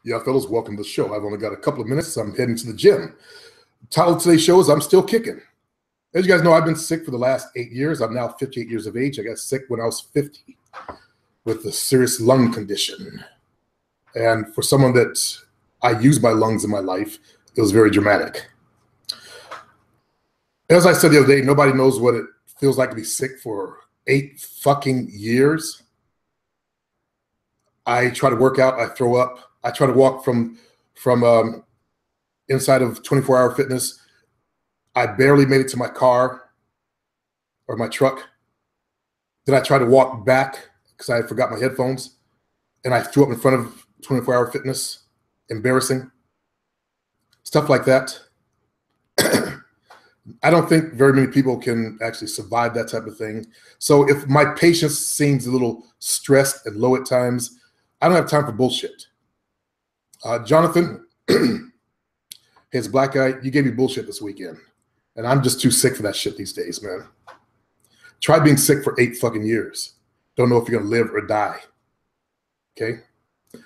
Yeah, fellas, welcome to the show. I've only got a couple of minutes. I'm heading to the gym. Title of today's show is I'm Still Kicking. As you guys know, I've been sick for the last 8 years. I'm now 58 years of age. I got sick when I was 50 with a serious lung condition. And for someone that I used my lungs in my life, it was very dramatic. As I said the other day, nobody knows what it feels like to be sick for 8 fucking years. I try to work out, I throw up. I try to walk from inside of 24-hour fitness. I barely made it to my car or my truck. Then I tried to walk back because I forgot my headphones, and I threw up in front of 24-hour fitness. Embarrassing. Stuff like that. I don't think very many people can actually survive that type of thing. So if my patience seems a little stressed and low at times, I don't have time for bullshit. Jonathan, his black guy, you gave me bullshit this weekend. And I'm just too sick for that shit these days, man. Try being sick for 8 fucking years. Don't know if you're going to live or die. Okay?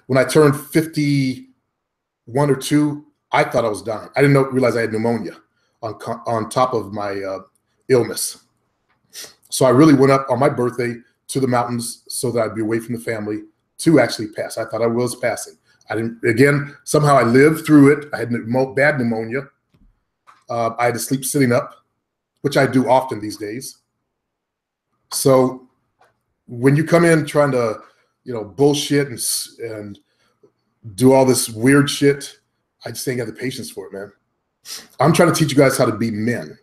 When I turned 51 or 2, I thought I was dying. I didn't realize I had pneumonia on top of my illness. So I really went up on my birthday to the mountains so that I'd be away from the family to actually pass. I thought I was passing. I didn't, again, somehow I lived through it. I had bad pneumonia. I had to sleep sitting up, which I do often these days. So when you come in trying to, bullshit and do all this weird shit, I just ain't got the patience for it, man. I'm trying to teach you guys how to be men.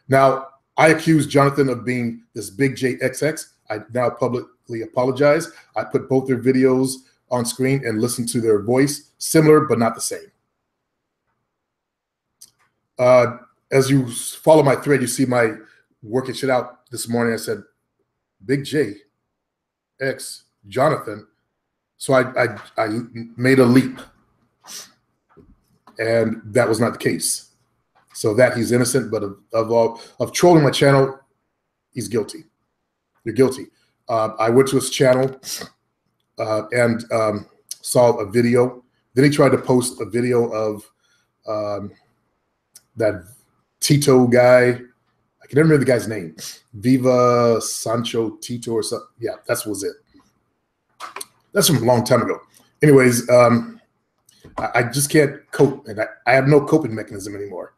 Now, I accused Jonathan of being this big JXX. I now publicly apologize. I put both their videos on screen and listen to their voice. Similar, but not the same. As you follow my thread, you see my working shit out this morning. I said, Big J, X, Jonathan. So I made a leap. And that was not the case. So that he's innocent, but of trolling my channel, he's guilty. You're guilty. I went to his channel and saw a video. Then he tried to post a video of that Tito guy. I can never remember the guy's name. Viva Sancho Tito or something. Yeah, that was it. That's from a long time ago. Anyways, I just can't cope, and I have no coping mechanism anymore.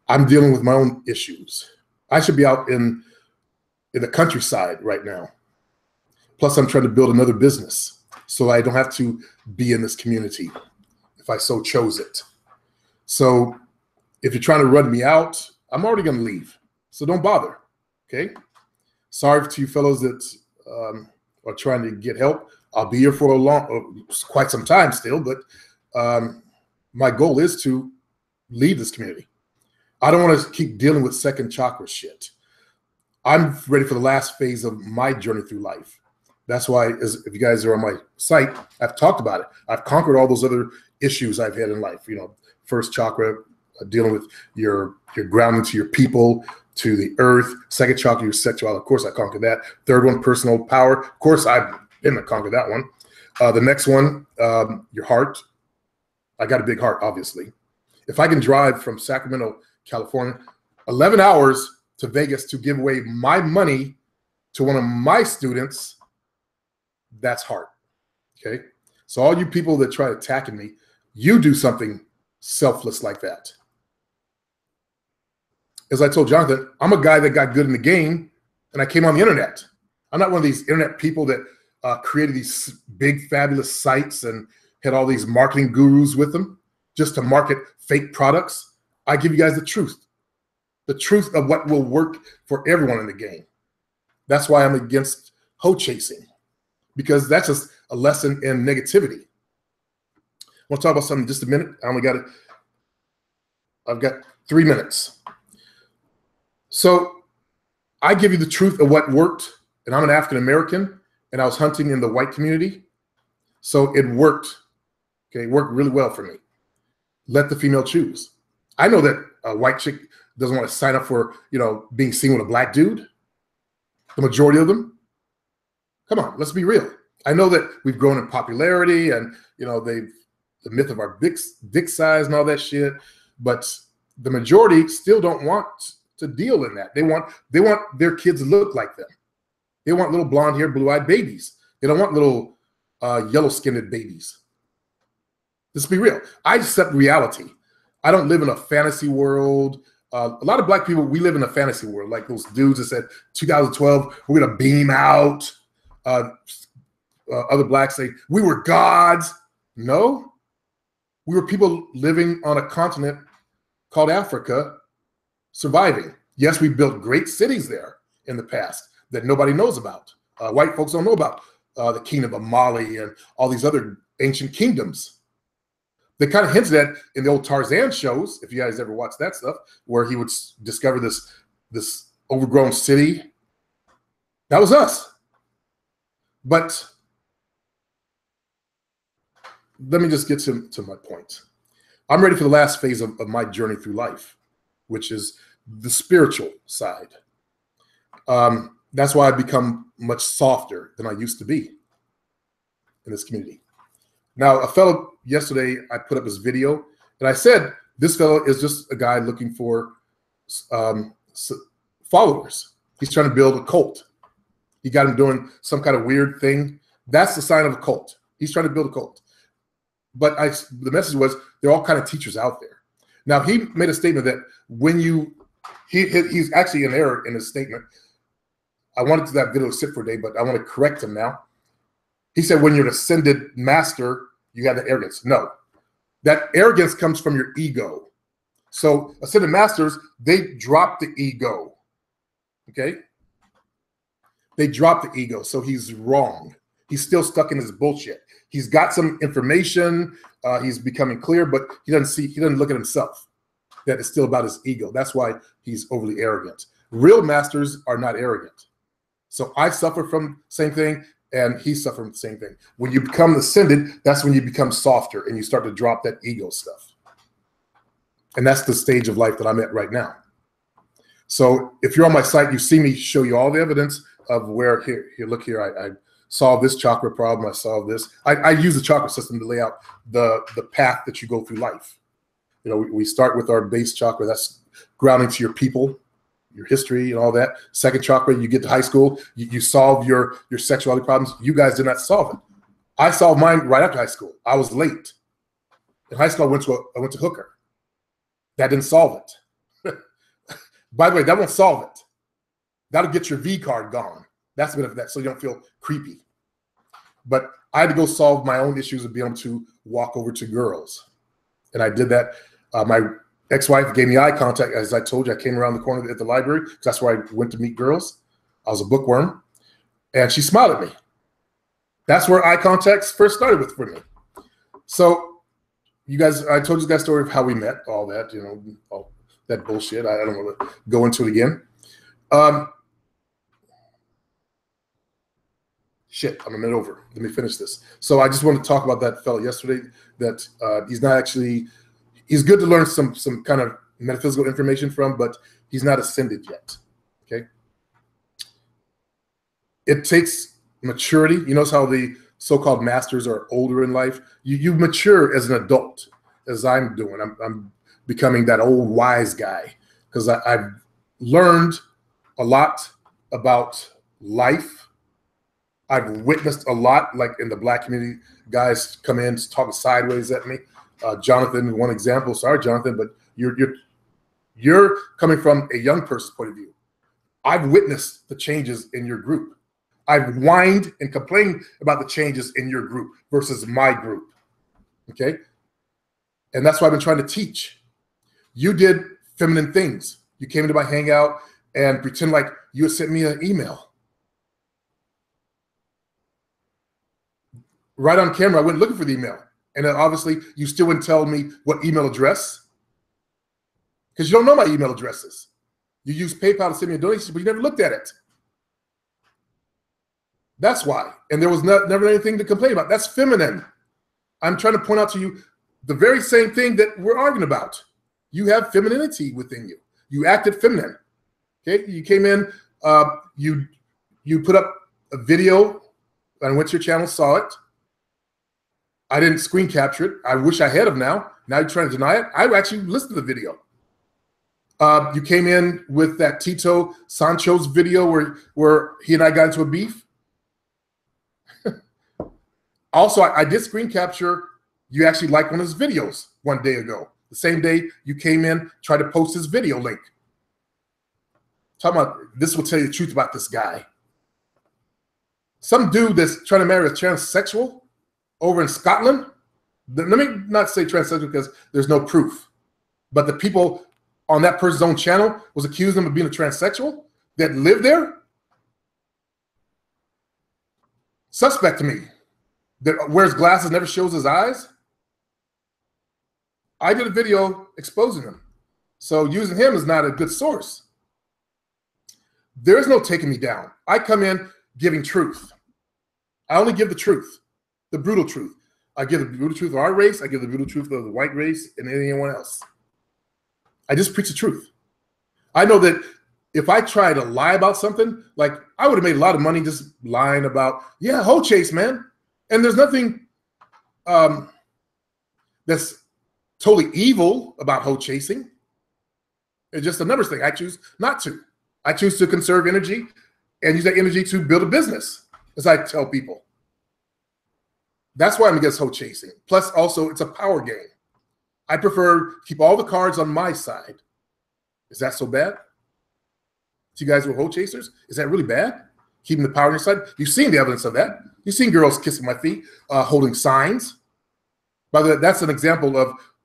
I'm dealing with my own issues. I should be out in the countryside right now. Plus, I'm trying to build another business so I don't have to be in this community if I so chose it. So if you're trying to run me out, I'm already going to leave. So don't bother, okay? Sorry to you fellows that are trying to get help. I'll be here for quite some time still, but my goal is to leave this community. I don't want to keep dealing with second chakra shit. I'm ready for the last phase of my journey through life. That's why, if you guys are on my site, I've talked about it. I've conquered all those other issues I've had in life. First chakra, dealing with your grounding to your people, to the earth. Second chakra, your sexuality. Of course, I conquered that. Third one, personal power. Of course, I've been to conquer that one. The next one, your heart. I got a big heart, obviously. If I can drive from Sacramento, California, 11 hours to Vegas to give away my money to one of my students, that's heart, okay? So all you people that try attacking me, you do something selfless like that. As I told Jonathan, I'm a guy that got good in the game, and I came on the internet. I'm not one of these internet people that created these big, fabulous sites and had all these marketing gurus with them just to market fake products. I give you guys the truth of what will work for everyone in the game. That's why I'm against hoe chasing, because that's just a lesson in negativity. We'll talk about something in just a minute. I've got 3 minutes. So I give you the truth of what worked, and I'm an African-American, and I was hunting in the white community. So it worked. Okay, it worked really well for me. Let the female choose. I know that a white chick doesn't want to sign up for, being seen with a black dude. The majority of them. Come on, let's be real. I know that we've grown in popularity, and the myth of our dick size and all that shit, but the majority still don't want to deal in that. They want their kids to look like them. They want little blonde hair, blue-eyed babies. They don't want little yellow-skinned babies. Let's be real. I accept reality. I don't live in a fantasy world. A lot of black people, we live in a fantasy world, like those dudes that said 2012, we're going to beam out. Other blacks say, we were gods. No. We were people living on a continent called Africa, surviving. Yes, we built great cities there in the past that nobody knows about. White folks don't know about the kingdom of Mali and all these other ancient kingdoms. They kind of hinted at in the old Tarzan shows, if you guys ever watched that stuff, where he would discover this overgrown city. That was us. But let me just get to my point. I'm ready for the last phase of my journey through life, which is the spiritual side. That's why I've become much softer than I used to be in this community. Now, a fellow yesterday, I put up his video, and I said, this fellow is just a guy looking for followers. He's trying to build a cult. He got him doing some kind of weird thing. That's the sign of a cult. He's trying to build a cult. But the message was, there are all kind of teachers out there. Now, he made a statement that when he's actually in error in his statement. I wanted that video to sit for a day, but I want to correct him now. He said, when you're an ascended master, you have the arrogance. No, that arrogance comes from your ego. So ascended masters, they drop the ego. Okay? They drop the ego. So he's wrong. He's still stuck in his bullshit. He's got some information. He's becoming clear, but he doesn't look at himself. That is still about his ego. That's why he's overly arrogant. Real masters are not arrogant. So I suffer from the same thing, and he suffered from the same thing. When you become ascended, that's when you become softer and you start to drop that ego stuff. And that's the stage of life that I'm at right now. So if you're on my site, you see me show you all the evidence of where, here look here, I solved this chakra problem, I solved this. I use the chakra system to lay out the path that you go through life. We start with our base chakra, that's grounding to your people, your history and all that. Second chakra, you get to high school, you solve your sexuality problems. You guys did not solve it. I solved mine right after high school. I was late. In high school, I went to hooker. That didn't solve it. By the way, that won't solve it. That'll get your V card gone. That's a bit of that, so you don't feel creepy. But I had to go solve my own issues of being able to walk over to girls. And I did that. My ex-wife gave me eye contact. As I told you, I came around the corner at the library because that's where I went to meet girls. I was a bookworm. And she smiled at me. That's where eye contacts first started for me. So you guys, I told you that story of how we met, all that, all that bullshit. I don't want to go into it again. Shit, I'm a minute over. Let me finish this. So I just want to talk about that fellow yesterday, that he's not actually, he's good to learn some kind of metaphysical information from, but he's not ascended yet, okay? It takes maturity. You notice how the so-called masters are older in life? You mature as an adult, as I'm doing. I'm becoming that old wise guy because I've learned a lot about life. I've witnessed a lot, like in the black community, guys come in talking sideways at me. Jonathan, one example. Sorry, Jonathan, but you're coming from a young person's point of view. I've witnessed the changes in your group. I've whined and complained about the changes in your group versus my group. Okay, and that's what I've been trying to teach. You did feminine things. You came into my hangout and pretend like you had sent me an email. Right on camera, I went looking for the email. And then obviously, you still wouldn't tell me what email address because you don't know my email addresses. You use PayPal to send me a donation, but you never looked at it. That's why. And there was never anything to complain about. That's feminine. I'm trying to point out to you the very same thing that we're arguing about. You have femininity within you. You acted feminine. Okay, you came in, you put up a video I went to your channel, saw it. I didn't screen capture it. I wish I had of now. Now you're trying to deny it. I actually listened to the video. You came in with that Tito Sancho's video where he and I got into a beef. Also, I did screen capture. You actually liked one of his videos one day ago. The same day you came in, tried to post his video link. Talking about, this will tell you the truth about this guy. Some dude that's trying to marry a transsexual over in Scotland. Let me not say transsexual because there's no proof. But the people on that person's own channel was accusing him of being a transsexual that lived there. Suspect to me. That wears glasses, never shows his eyes. I did a video exposing him. So using him is not a good source. There is no taking me down. I come in giving truth. I only give the truth, the brutal truth. I give the brutal truth of our race. I give the brutal truth of the white race and anyone else. I just preach the truth. I know that if I try to lie about something, like I would have made a lot of money just lying about, yeah, hoe chase, man. And there's nothing that's totally evil about hoe chasing. It's just a numbers thing. I choose not to. I choose to conserve energy and use that energy to build a business, as I tell people. That's why I'm against hoe chasing. Plus, also, it's a power game. I prefer to keep all the cards on my side. Is that so bad? So you guys were hoe chasers? Is that really bad? Keeping the power on your side? You've seen the evidence of that. You've seen girls kissing my feet, holding signs. By the way, that's an example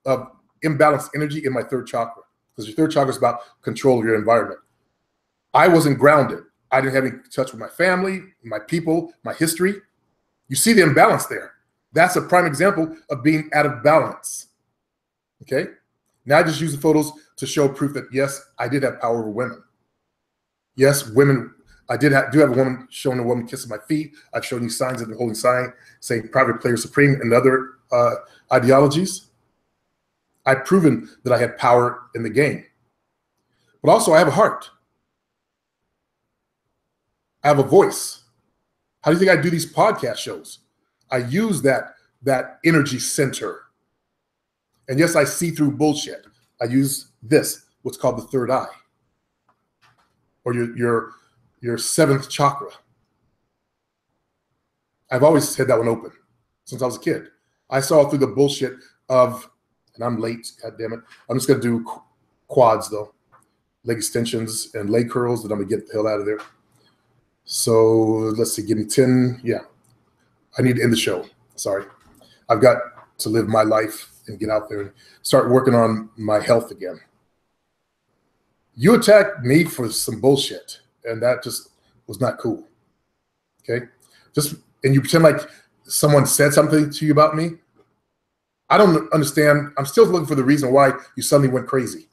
of imbalanced energy in my third chakra. Because your third chakra is about control of your environment. I wasn't grounded. I didn't have any touch with my family, my people, my history. You see the imbalance there. That's a prime example of being out of balance. Okay? Now I just use the photos to show proof that, yes, I did have power over women. Yes, women, I do have a woman showing a woman kissing my feet. I've shown you signs of the holding sign saying private player supreme and other ideologies. I've proven that I have power in the game. But also I have a heart. I have a voice. How do you think I do these podcast shows? I use that energy center. And yes, I see through bullshit. I use this, what's called the third eye, or your seventh chakra. I've always had that one open since I was a kid. I saw through the bullshit of, and I'm late, God damn it. I'm just gonna do quads though, leg extensions and leg curls, that I'm gonna get the hell out of there. So let's see, give me 10. Yeah, I need to end the show. Sorry. I've got to live my life and get out there and start working on my health again. You attacked me for some bullshit, and that just was not cool. Okay? And you pretend like someone said something to you about me. I don't understand. I'm still looking for the reason why you suddenly went crazy.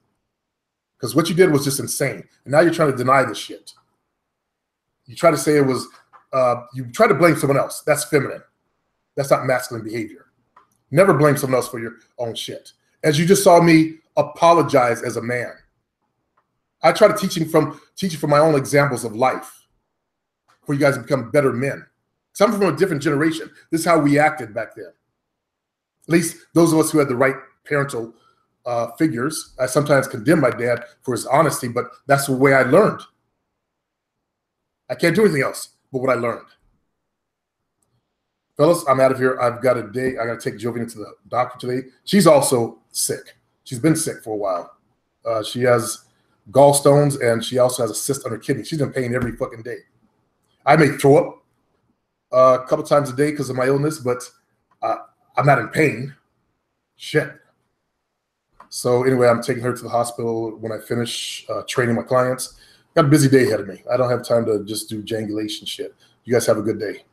Because what you did was just insane. And now you're trying to deny this shit. You try to say it was, you try to blame someone else. That's feminine. That's not masculine behavior. Never blame someone else for your own shit. As you just saw me apologize as a man. I try to teach you from my own examples of life for you guys to become better men. Some from a different generation. This is how we acted back then. At least those of us who had the right parental figures. I sometimes condemn my dad for his honesty, but that's the way I learned. I can't do anything else but what I learned. Fellas, I'm out of here. I've got a day. I got to take Jovina to the doctor today. She's also sick. She's been sick for a while. She has gallstones, and she also has a cyst on her kidney. She's in pain every fucking day. I may throw up a couple times a day because of my illness, but I'm not in pain. Shit. So anyway, I'm taking her to the hospital when I finish training my clients. Got a busy day ahead of me. I don't have time to just do jangulation shit. You guys have a good day.